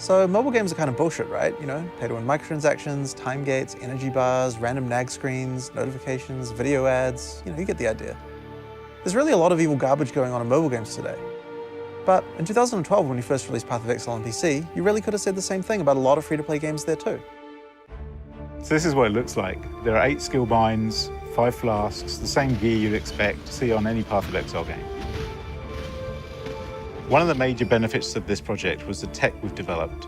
So mobile games are kind of bullshit, right? You know, pay to win microtransactions, time gates, energy bars, random nag screens, notifications, video ads, you get the idea. There's really a lot of evil garbage going on in mobile games today. But in 2012, when you first released Path of Exile on PC, you really could have said the same thing about a lot of free-to-play games there too. So this is what it looks like. There are 8 skill binds, 5 flasks, the same gear you'd expect to see on any Path of Exile game. One of the major benefits of this project was the tech we've developed.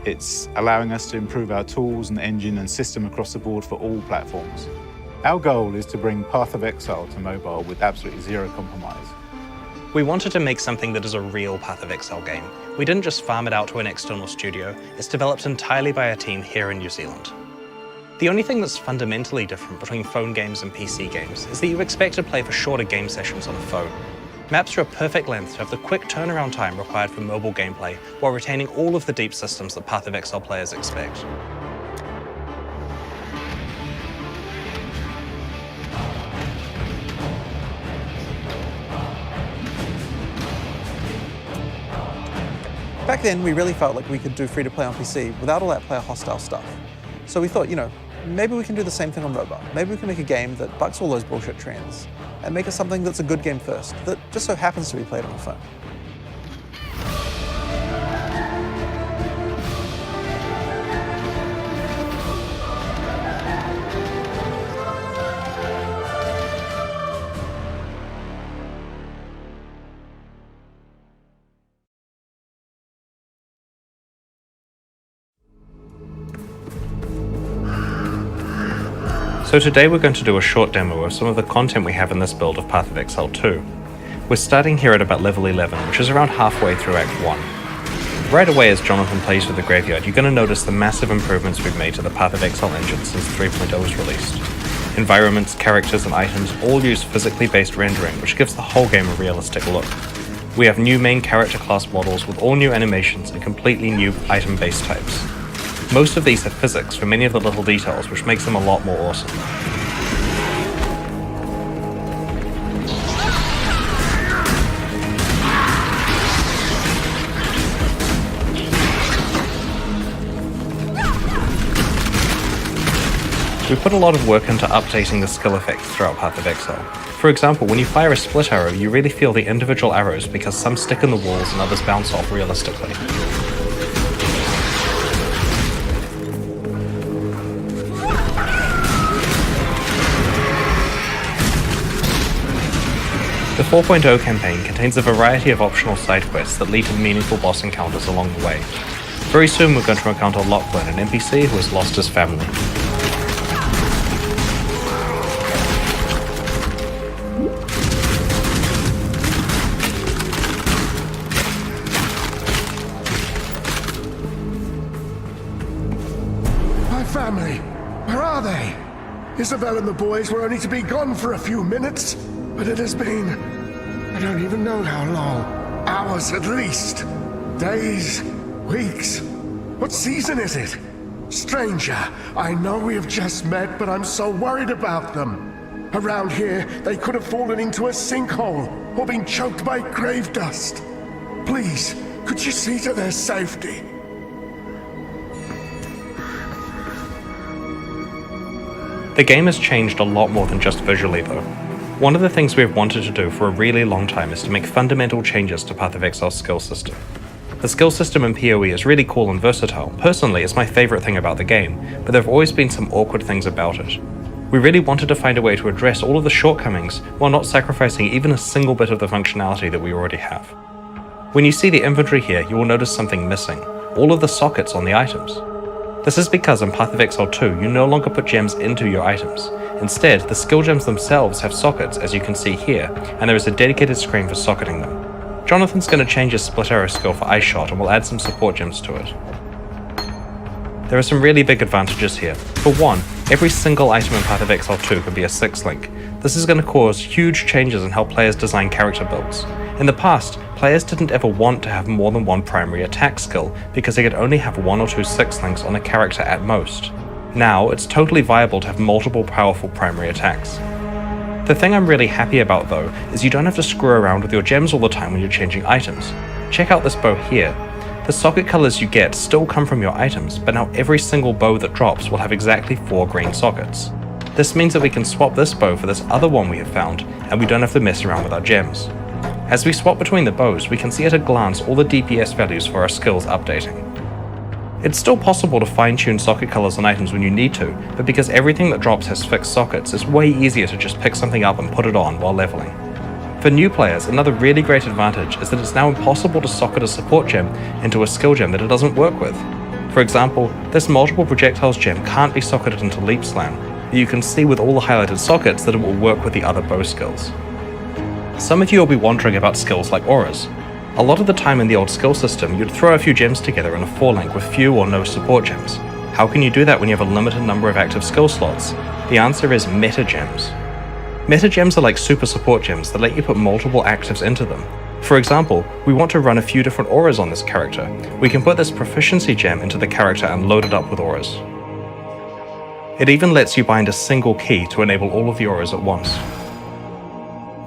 It's allowing us to improve our tools and engine and system across the board for all platforms. Our goal is to bring Path of Exile to mobile with absolutely zero compromise. We wanted to make something that is a real Path of Exile game. We didn't just farm it out to an external studio, it's developed entirely by a team here in New Zealand. The only thing that's fundamentally different between phone games and PC games is that you expect to play for shorter game sessions on a phone. Maps are a perfect length to have the quick turnaround time required for mobile gameplay while retaining all of the deep systems that Path of Exile players expect. Back then, we really felt like we could do free-to-play on PC without all that player-hostile stuff. So we thought, maybe we can do the same thing on mobile. Maybe we can make a game that bucks all those bullshit trends and make it something that's a good game first, that just so happens to be played on a phone. So today we're going to do a short demo of some of the content we have in this build of Path of Exile 2. We're starting here at about level 11, which is around halfway through Act 1. Right away as Jonathan plays with the graveyard, you're going to notice the massive improvements we've made to the Path of Exile engine since 3.0 was released. Environments, characters, and items all use physically based rendering, which gives the whole game a realistic look. We have new main character class models with all new animations and completely new item base types. Most of these have physics for many of the little details, which makes them a lot more awesome. We put a lot of work into updating the skill effects throughout Path of Exile. For example, when you fire a split arrow, you really feel the individual arrows because some stick in the walls and others bounce off realistically. The 4.0 campaign contains a variety of optional side quests that lead to meaningful boss encounters along the way. Very soon we're going to encounter Lachlan, an NPC who has lost his family. My family, where are they? Isabel and the boys were only to be gone for a few minutes. But it has been, I don't even know how long, hours at least, days, weeks. What season is it? Stranger, I know we have just met, but I'm so worried about them. Around here, they could have fallen into a sinkhole or been choked by grave dust. Please, could you see to their safety? The game has changed a lot more than just visually though. One of the things we've wanted to do for a really long time is to make fundamental changes to Path of Exile's skill system. The skill system in PoE is really cool and versatile. Personally, it's my favorite thing about the game, but there have always been some awkward things about it. We really wanted to find a way to address all of the shortcomings while not sacrificing even a single bit of the functionality that we already have. When you see the inventory here, you will notice something missing, all of the sockets on the items. This is because in Path of Exile 2, you no longer put gems into your items. Instead, the skill gems themselves have sockets, as you can see here, and there is a dedicated screen for socketing them. Jonathan's going to change his split arrow skill for Ice Shot and will add some support gems to it. There are some really big advantages here. For one, every single item in Path of Exile 2 can be a 6-link. This is going to cause huge changes in how players design character builds. In the past, players didn't ever want to have more than one primary attack skill because they could only have 1 or 2 6-links on a character at most. Now, it's totally viable to have multiple powerful primary attacks. The thing I'm really happy about though, is you don't have to screw around with your gems all the time when you're changing items. Check out this bow here. The socket colors you get still come from your items, but now every single bow that drops will have exactly 4 green sockets. This means that we can swap this bow for this other one we have found, and we don't have to mess around with our gems. As we swap between the bows, we can see at a glance all the DPS values for our skills updating. It's still possible to fine-tune socket colors on items when you need to, but because everything that drops has fixed sockets, it's way easier to just pick something up and put it on while leveling. For new players, another really great advantage is that it's now impossible to socket a support gem into a skill gem that it doesn't work with. For example, this multiple projectiles gem can't be socketed into Leap Slam, but you can see with all the highlighted sockets that it will work with the other bow skills. Some of you will be wondering about skills like auras. A lot of the time in the old skill system, you'd throw a few gems together in a 4-link with few or no support gems. How can you do that when you have a limited number of active skill slots? The answer is meta gems. Meta gems are like super support gems that let you put multiple actives into them. For example, we want to run a few different auras on this character. We can put this proficiency gem into the character and load it up with auras. It even lets you bind a single key to enable all of the auras at once.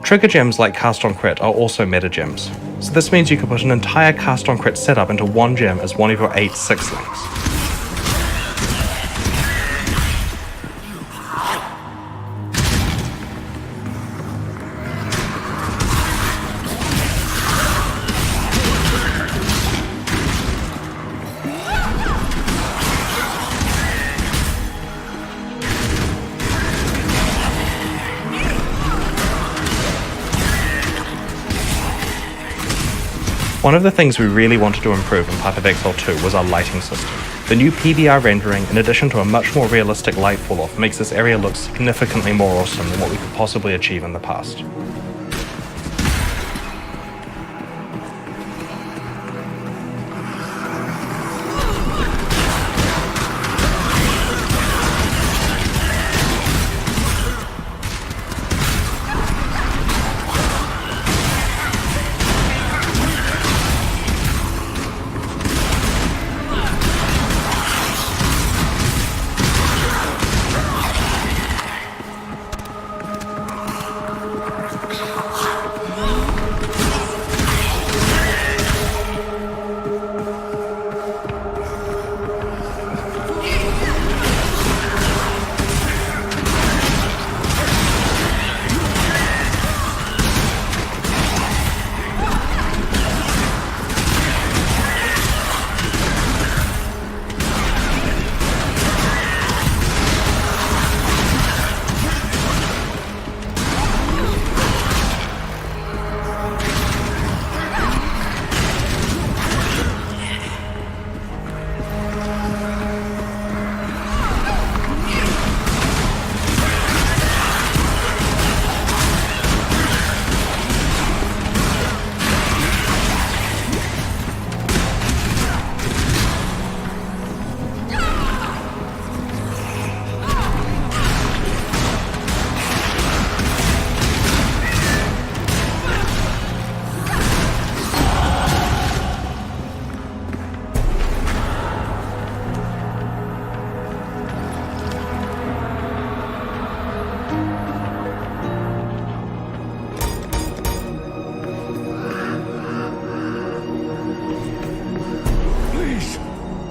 Trigger gems like Cast on Crit are also meta gems, so this means you can put an entire Cast on Crit setup into one gem as one of your 8 6-links. One of the things we really wanted to improve in Path of Exile 2 was our lighting system. The new PBR rendering, in addition to a much more realistic light fall-off, makes this area look significantly more awesome than what we could possibly achieve in the past.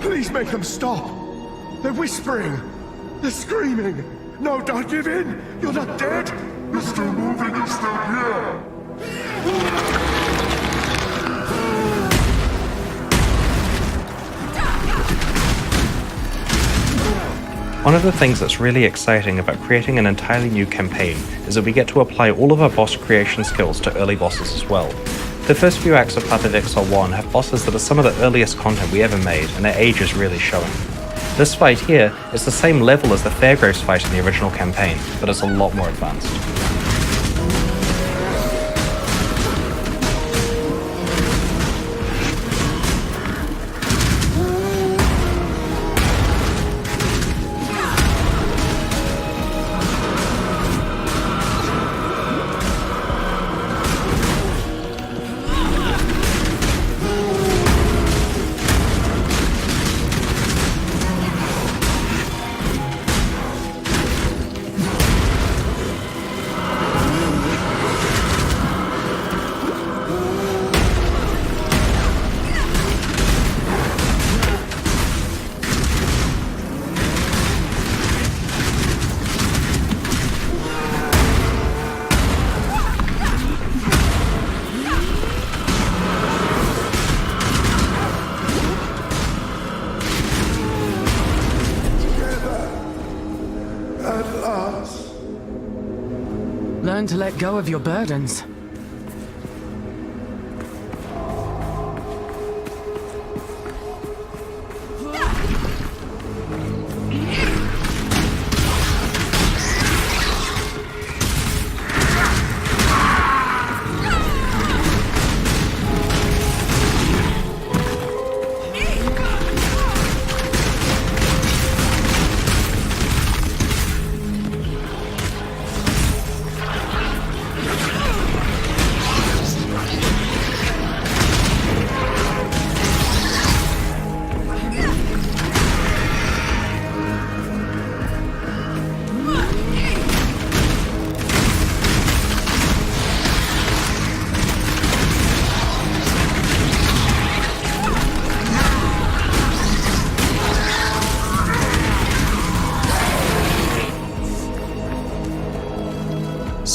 Please make them stop. They're whispering. They're screaming. No, don't give in. You're not dead. You're still moving. You're still here. One of the things that's really exciting about creating an entirely new campaign is that we get to apply all of our boss creation skills to early bosses as well. The first few acts of Path of Exile 1 have bosses that are some of the earliest content we ever made, and their age is really showing. This fight here is the same level as the Fairgraves fight in the original campaign, but it's a lot more advanced. learn to let go of your burdens.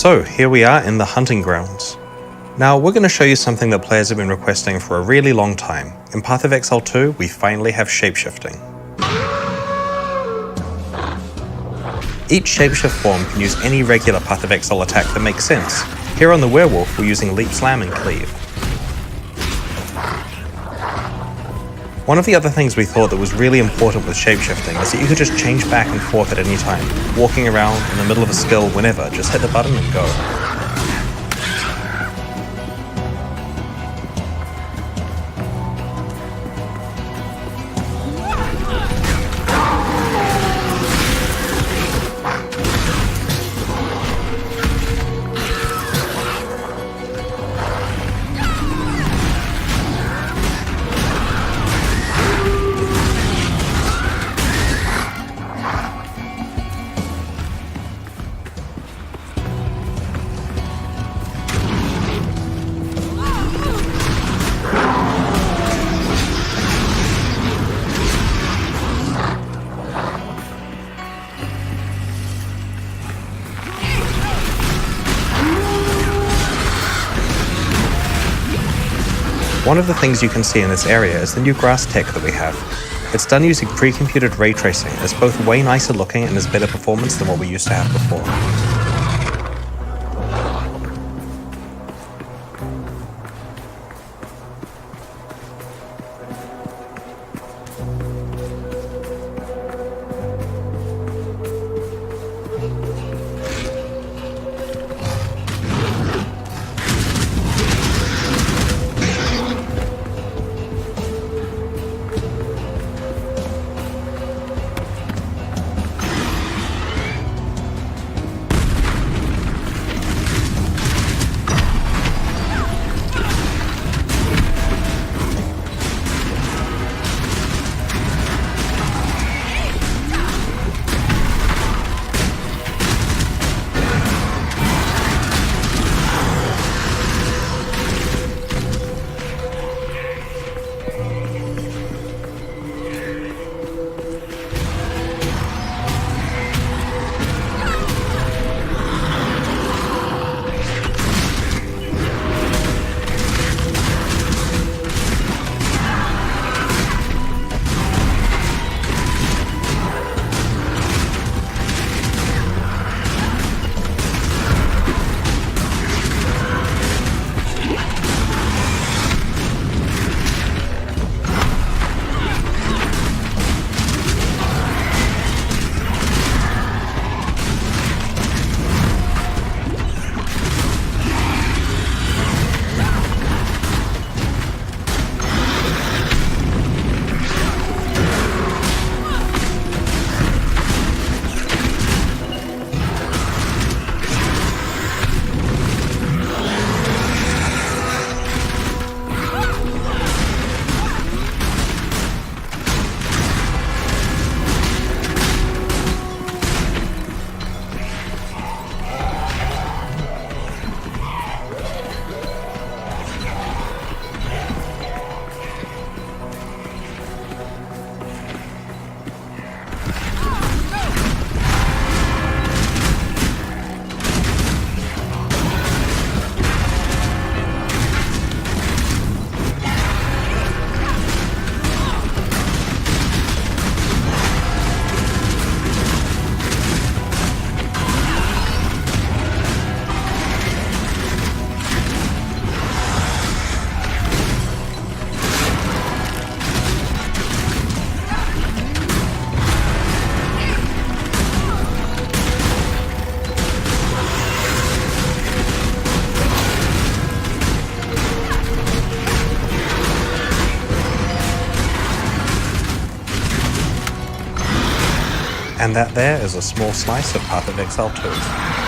So here we are in the hunting grounds. Now we're going to show you something that players have been requesting for a really long time. In Path of Exile 2, we finally have shapeshifting. Each shapeshift form can use any regular Path of Exile attack that makes sense. Here on the werewolf, we're using Leap Slam and Cleave. One of the other things we thought that was really important with shapeshifting is that you could just change back and forth at any time, walking around in the middle of a skill whenever, just hit the button and go. One of the things you can see in this area is the new grass tech that we have. It's done using pre-computed ray tracing. It's both way nicer looking and has better performance than what we used to have before. And that there is a small slice of Path of Exile 2.